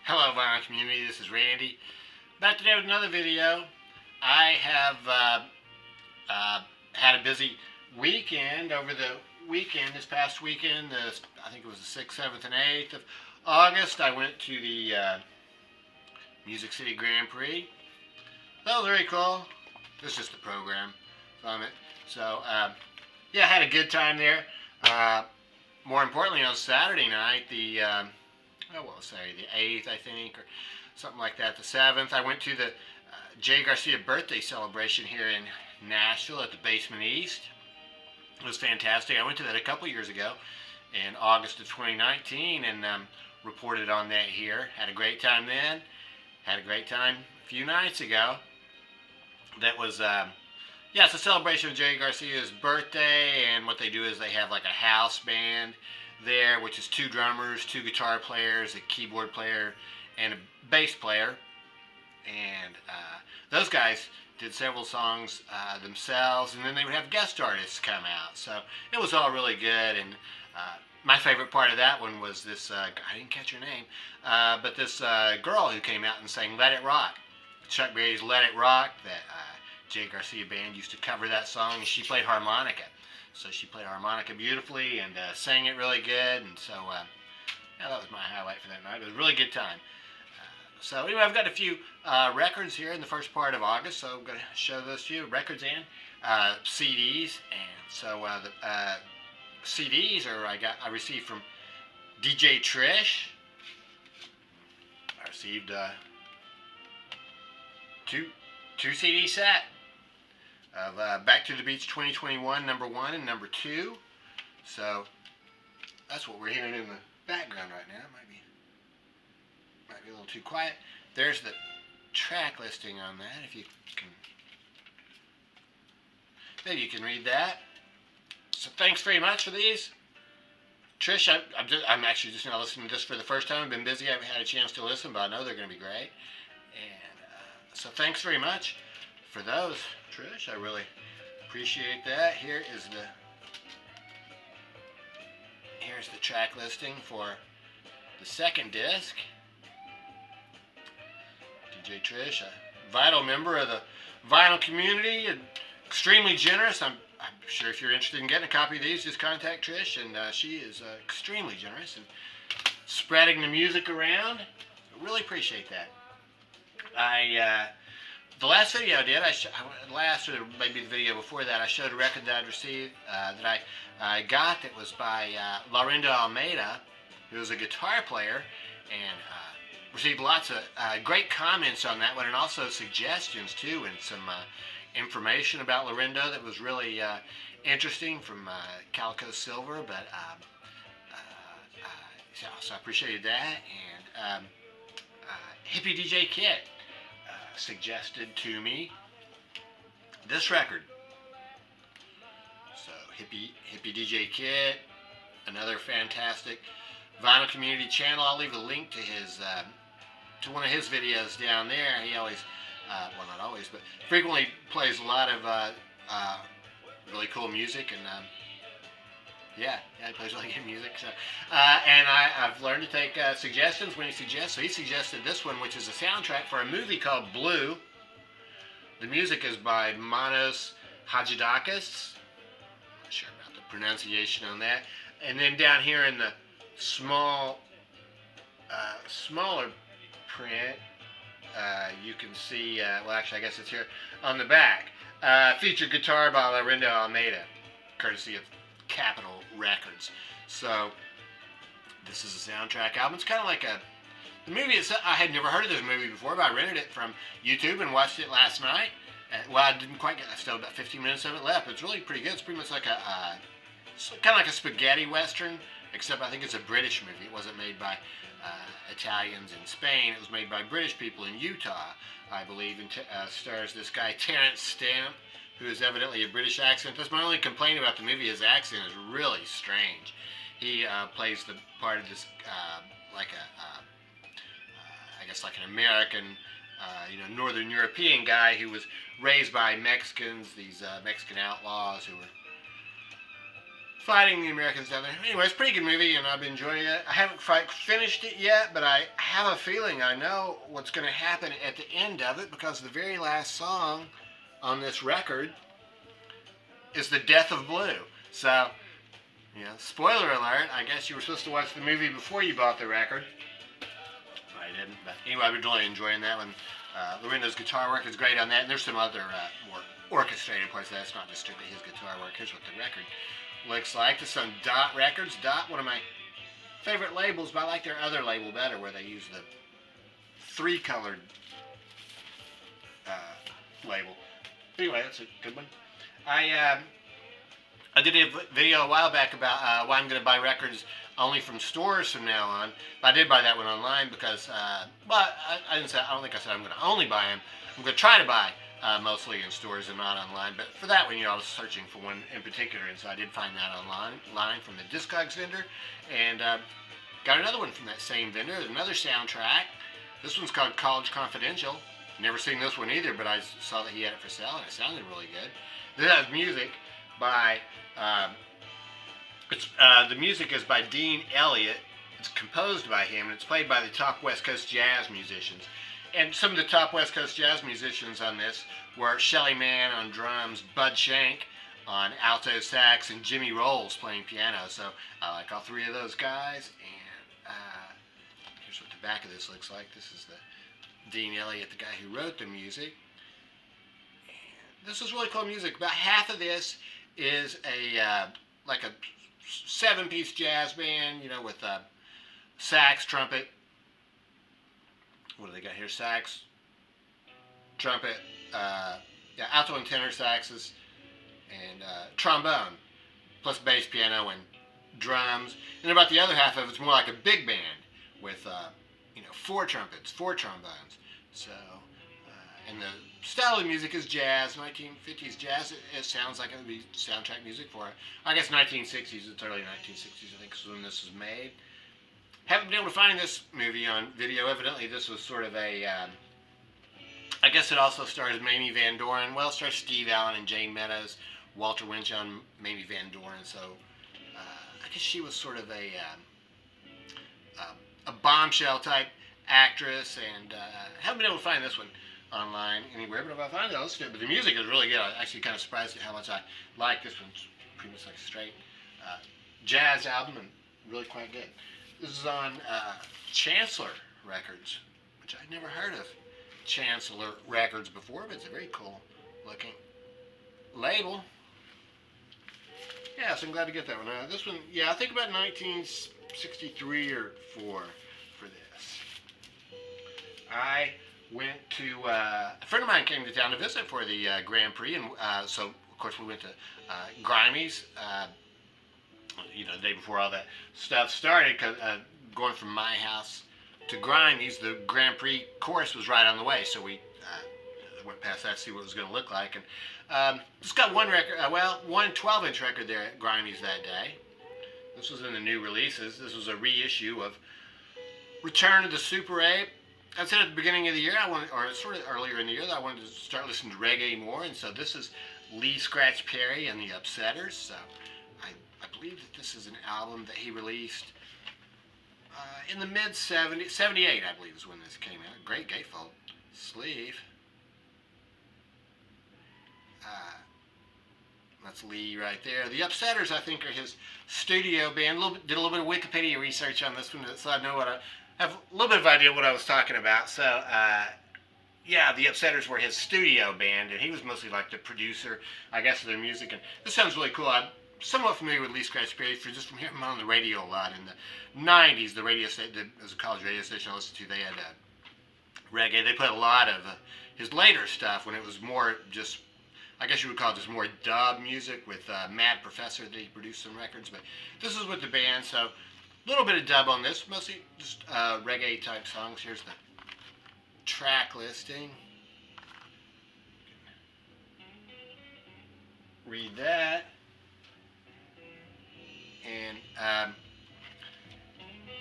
Hello, vinyl community. This is Randy. Back today with another video. I have had a busy weekend over the weekend. This past weekend, I think it was the 6th, 7th, and 8th of August, I went to the Music City Grand Prix. That was very cool. This is just the program from it. So, yeah, I had a good time there. More importantly, on Saturday night, the 8th, I think, or something like that, the 7th, I went to the Jay Garcia birthday celebration here in Nashville at the Basement East. It was fantastic. I went to that a couple years ago in August of 2019 and reported on that here. Had a great time then. Had a great time a few nights ago. That was, yeah, it's a celebration of Jay Garcia's birthday, and what they do is they have like a house band there, which is 2 drummers, 2 guitar players, a keyboard player, and a bass player. And those guys did several songs themselves, and then they would have guest artists come out. So it was all really good. And my favorite part of that one was this, I didn't catch her name, but this girl who came out and sang Let It Rock. Chuck Berry's Let It Rock, that Jay Garcia band used to cover that song, and she played harmonica. So she played harmonica beautifully and sang it really good, and so yeah, that was my highlight for that night. It was a really good time. So anyway, I've got a few records here in the first part of August, so I'm going to show those to you, records and CDs. And so the CDs I received from DJ Trish. I received two CD set of Back to the Beach 2021, number 1 and number 2. So that's what we're hearing in the background right now. Might be a little too quiet. There's the track listing on that. If you can, maybe you can read that. So thanks very much for these. Trish, I'm actually just now listening to this for the first time. I've been busy. I haven't had a chance to listen, but I know they're going to be great. And so thanks very much for those, Trish. I really appreciate that. Here's the track listing for the second disc. DJ Trish, a vital member of the vinyl community and extremely generous. I'm sure if you're interested in getting a copy of these, just contact Trish, and she is extremely generous and spreading the music around. I really appreciate that. The last video I did, or maybe the video before that, I showed a record that I'd received, that I got, that was by Laurindo Almeida, who was a guitar player, and received lots of great comments on that one, and also suggestions too, and some information about Laurindo that was really interesting from Calico Silver. But so I appreciated that. And Hippie DJ Kit suggested to me this record. So Hippie DJ Kit, another fantastic vinyl community channel. I'll leave a link to his to one of his videos down there. He always, well, not always, but frequently plays a lot of really cool music, and yeah, he plays really good music. So, and I've learned to take suggestions when he suggests. So he suggested this one, which is a soundtrack for a movie called Blue. The music is by Manos Hadjidakis. Not sure about the pronunciation on that. And then down here in the smaller print, you can see, well, actually, I guess it's here on the back. Featured guitar by Laurindo Almeida, courtesy of Capitol Records. So this is a soundtrack album. It's kind of like the movie itself. I had never heard of this movie before, but I rented it from YouTube and watched it last night. Well, I didn't quite get. I still have about 15 minutes of it left. But it's really pretty good. It's pretty much like kind of like a spaghetti western, except I think it's a British movie. It wasn't made by Italians in Spain. It was made by British people in Utah, I believe, and stars this guy Terence Stamp, who is evidently a British accent. That's my only complaint about the movie. His accent is really strange. He plays the part of this like I guess like an American, Northern European guy who was raised by Mexicans, these Mexican outlaws who were fighting the Americans down there. Anyway, it's a pretty good movie, and I've been enjoying it. I haven't quite finished it yet, but I have a feeling I know what's going to happen at the end of it, because the very last song on this record is The Death of Blue. So, yeah, spoiler alert, I guess you were supposed to watch the movie before you bought the record. I didn't, but anyway, I've been really enjoying that one. Lorenzo's guitar work is great on that, and there's some other more orchestrated parts of that. It's not just strictly his guitar work. Here's what the record looks like. This is on Dot Records. Dot, one of my favorite labels, but I like their other label better, where they use the three-colored label. Anyway, that's a good one. I did a video a while back about why I'm going to buy records only from stores from now on. But I did buy that one online because, well, I didn't say, I don't think I said I'm going to only buy them. I'm going to try to buy mostly in stores and not online. But for that one, you know, I was searching for one in particular, and so I did find that online from the Discogs vendor, and got another one from that same vendor, another soundtrack. This one's called College Confidential. Never seen this one either, but I saw that he had it for sale, and it sounded really good. This has music by, the music is by Dean Elliott. It's composed by him, and it's played by the top West Coast jazz musicians. And some of the top West Coast jazz musicians on this were Shelly Manne on drums, Bud Shank on alto sax, and Jimmy Rolls playing piano. So I like all three of those guys. And here's what the back of this looks like. This is the Dean Elliott, the guy who wrote the music. And this is really cool music. About half of this is a like a 7-piece jazz band, you know, with sax, trumpet. What do they got here? Sax, trumpet, yeah, alto and tenor saxes, and trombone, plus bass, piano, and drums. And about the other half of it's more like a big band with, you know, 4 trumpets, 4 trombones. So, and the style of the music is jazz, 1950s jazz. It sounds like it would be soundtrack music for it. I guess 1960s, it's early 1960s, I think, is when this was made. Haven't been able to find this movie on video. Evidently, this was sort of a, I guess it also stars Mamie Van Doren. Well, it stars Steve Allen and Jane Meadows, Walter Winchell, and Mamie Van Doren. So, I guess she was sort of a bombshell type actress, and haven't been able to find this one online anywhere, but if I find it, I'll listen to it. But the music is really good. I'm actually kind of surprised at how much I like this one. It's pretty much like a straight jazz album, and really quite good. This is on Chancellor Records, which I'd never heard of Chancellor Records before, but it's a very cool looking label. Yeah, so I'm glad to get that one. This one, yeah, I think about 1963 or 4 for this. I went to, a friend of mine came to town to visit for the Grand Prix, and so, of course, we went to Grimey's, you know, the day before all that stuff started, cause, going from my house to Grimey's, the Grand Prix course was right on the way, so we went past that to see what it was going to look like. And it's got one record, one 12-inch record there at Grimey's that day. This was in the new releases. This was a reissue of Return of the Super 8. I said at the beginning of the year, or sort of earlier in the year, that I wanted to start listening to reggae more, and so this is Lee Scratch Perry and the Upsetters. So I believe that this is an album that he released in the mid-70s, 78 I believe is when this came out. Great gatefold sleeve. That's Lee right there. The Upsetters, I think, are his studio band. Did a little bit of Wikipedia research on this one, so I know have a little bit of idea what I was talking about. So, yeah, the Upsetters were his studio band, and he was mostly like the producer, I guess, of their music. And this sounds really cool. I'm somewhat familiar with Lee Scratch Perry just from hearing him on the radio a lot. In the 90s, the radio station, as a college radio station I listened to, they had reggae. They played a lot of his later stuff when it was more just, I guess you would call it just more dub music with Mad Professor that he produced some records. But this is with the band, so a little bit of dub on this, mostly just reggae type songs. Here's the track listing. Read that. And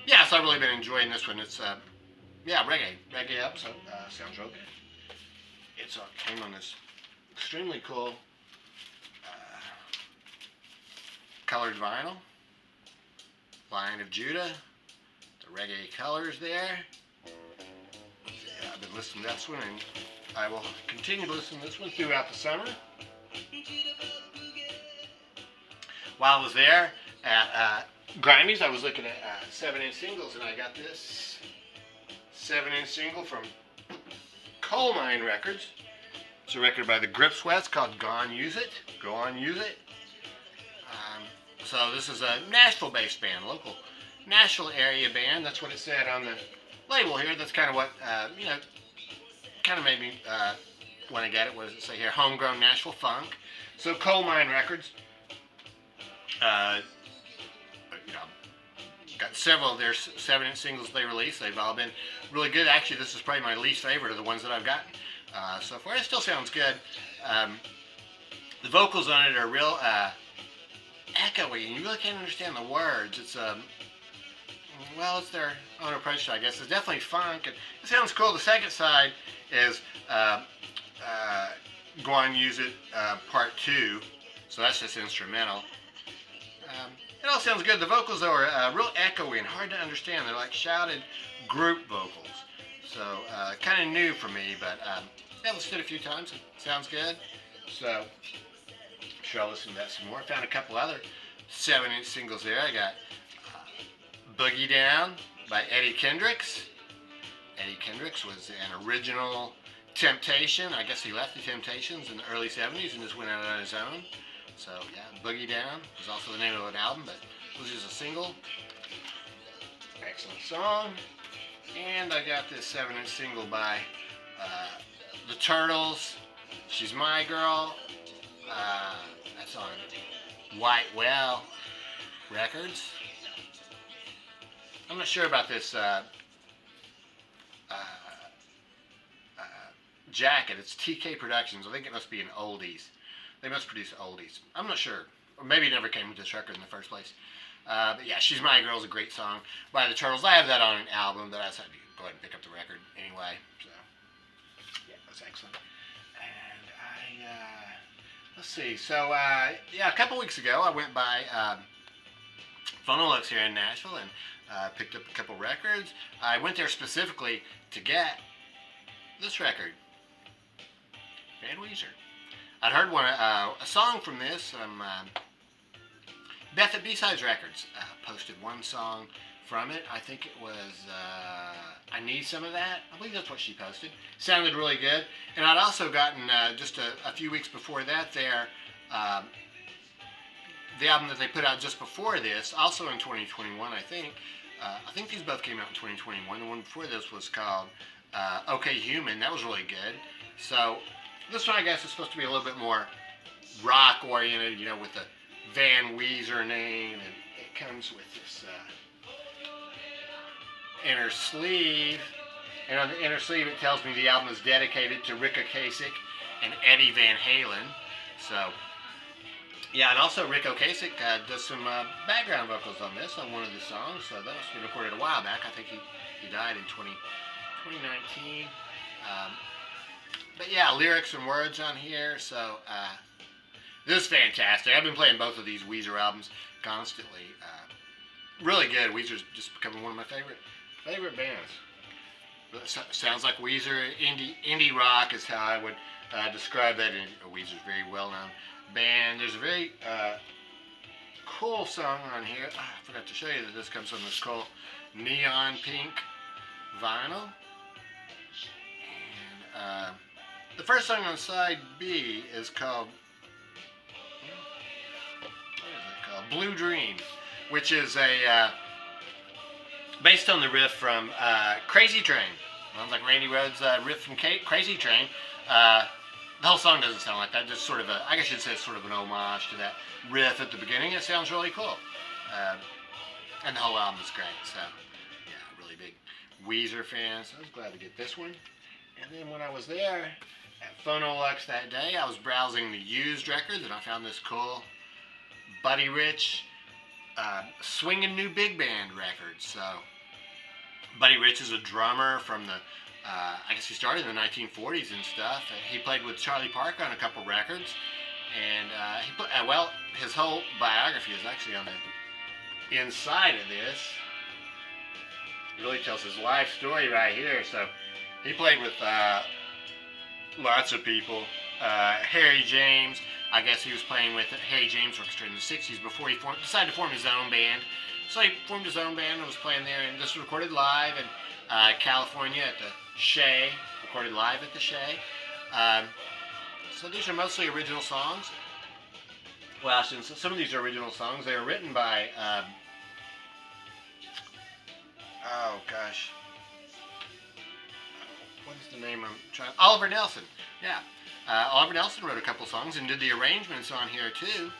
yeah, so I've really been enjoying this one. It's yeah, reggae episode. Sounds real good. It's came on this extremely cool colored vinyl. Lion of Judah. The reggae colors there. Yeah, I've been listening to this one, and I will continue to listen to this one throughout the summer. While I was there at Grimey's, I was looking at 7-inch singles, and I got this 7-inch single from Coal Mine Records. It's a record by the Grip Sweats called Go On Use It. Go On Use It. So this is a Nashville-based band, local Nashville area band. That's what it said on the label here. That's kind of what, kind of made me want to get it. What does it say here? Homegrown Nashville funk. So Coal Mine Records. Got several of their 7-inch singles they released. They've all been really good. Actually, this is probably my least favorite of the ones that I've gotten so far. It still sounds good. The vocals on it are real echoey, and you really can't understand the words. It's well, it's their own approach to it, I guess. It's definitely funk, and it sounds cool. The second side is Go On Use It Part 2, so that's just instrumental. It all sounds good. The vocals are real echoey and hard to understand. They're like shouted group vocals. So kind of new for me, but I've listened to it a few times. It sounds good. So I'm sure I'll listen to that some more. I found a couple other 7-inch singles there. I got Boogie Down by Eddie Kendricks. Eddie Kendricks was an original Temptation. I guess he left the Temptations in the early 70s and just went out on his own. So yeah, Boogie Down was also the name of an album, but it was just a single. Excellent song. And I got this 7-inch single by The Turtles, She's My Girl. That's on White Well Records. I'm not sure about this jacket. It's TK Productions. I think it must be an oldies. They must produce oldies. I'm not sure. Or maybe it never came with this record in the first place. But yeah, She's My Girl is a great song by the Turtles. I have that on an album, but I decided to go ahead and pick up the record anyway. So, yeah, that's excellent. And let's see. So, yeah, a couple weeks ago, I went by Phonolux here in Nashville and picked up a couple records. I went there specifically to get this record, Van Weezer. I'd heard a song from this. Beth at B-Sides Records posted one song from it. I think it was I Need Some of That. I believe that's what she posted. Sounded really good. And I'd also gotten just a few weeks before that the album that they put out just before this, also in 2021, I think. I think these both came out in 2021. The one before this was called Okay Human. That was really good. So this one, I guess, is supposed to be a little bit more rock-oriented, you know, with the Van Weezer name, and it comes with this inner sleeve. And on the inner sleeve, it tells me the album is dedicated to Rick Ocasek and Eddie Van Halen. So, yeah, and also Rick Ocasek does some background vocals on this, on one of the songs. So that must have been recorded a while back. I think he died in 2019. But yeah, lyrics and words on here, so this is fantastic. I've been playing both of these Weezer albums constantly. Really good. Weezer's just becoming one of my favorite bands. Sounds like Weezer. Indie rock is how I would describe that. Weezer's a very well-known band. There's a very cool song on here. I forgot to show you that this comes from this cool neon pink vinyl. And the first song on side B is called, Blue Dream, which is based on the riff from Crazy Train. Sounds like Randy Rhoads' riff from Crazy Train. The whole song doesn't sound like that, just sort of I guess you'd say it's sort of an homage to that riff at the beginning. It sounds really cool. And the whole album is great, so yeah, really big Weezer fan, so I was glad to get this one. And then when I was there at Phonolux that day, I was browsing the used records, and I found this cool Buddy Rich Swingin' New Big Band record. So Buddy Rich is a drummer from the, I guess he started in the 1940s and stuff. He played with Charlie Parker on a couple records. And he put, well, his whole biography is actually on the inside of this. It really tells his life story right here. So he played with lots of people. Harry James, I guess he was playing with Harry James Orchestra in the 60s before he decided to form his own band. So he formed his own band and was playing there, and this was recorded live in California at the Shea, recorded live at the Shea. So these are mostly original songs. Well, some of these are original songs. They were written by, oh gosh, what is the name I'm trying? Oliver Nelson. Yeah, Oliver Nelson wrote a couple songs and did the arrangements on here too.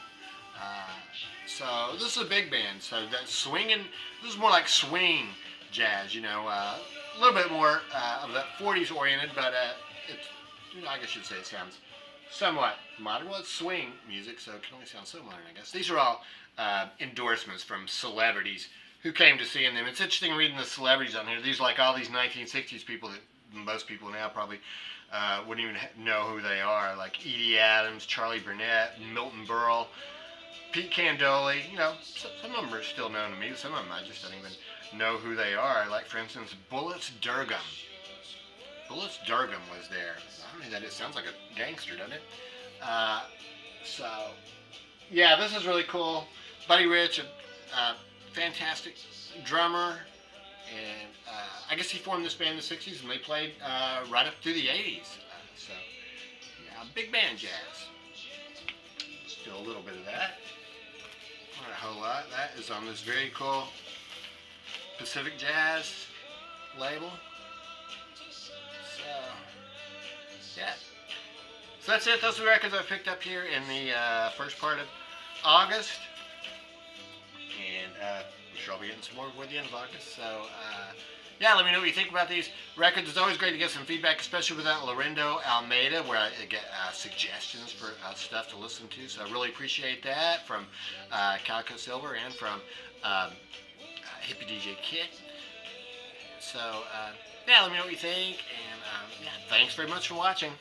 So this is a big band. So that swinging, this is more like swing jazz, you know, a little bit more of that 40s oriented, but it's, you know, I guess you'd say it sounds somewhat modern. Well, it's swing music, so it can only sound so modern, I guess. These are all endorsements from celebrities who came to see them. It's interesting reading the celebrities on here. These are like all these 1960s people that most people now probably wouldn't even know who they are, like Edie Adams, Charlie Burnett, Milton Berle, Pete Candoli. You know, some of them are still known to me. Some of them I just don't even know who they are. Like, for instance, Bullets Durgam. Bullets Durgam was there. I don't know that it sounds like a gangster, doesn't it? So, yeah, this is really cool. Buddy Rich, a fantastic drummer, and I guess he formed this band in the 60s, and they played right up through the 80s. So, yeah, big band jazz. Still a little bit of that. Not a whole lot. That is on this very cool Pacific Jazz label. So, yeah. So that's it. Those are the records I picked up here in the first part of August. And I'm sure I'll be getting some more before the end of August. So, yeah, let me know what you think about these records. It's always great to get some feedback, especially with that Lorindo Almeida, where I get suggestions for stuff to listen to. So I really appreciate that from Calico Silver and from Hippie DJ Kit. So, yeah, let me know what you think. And, yeah, thanks very much for watching.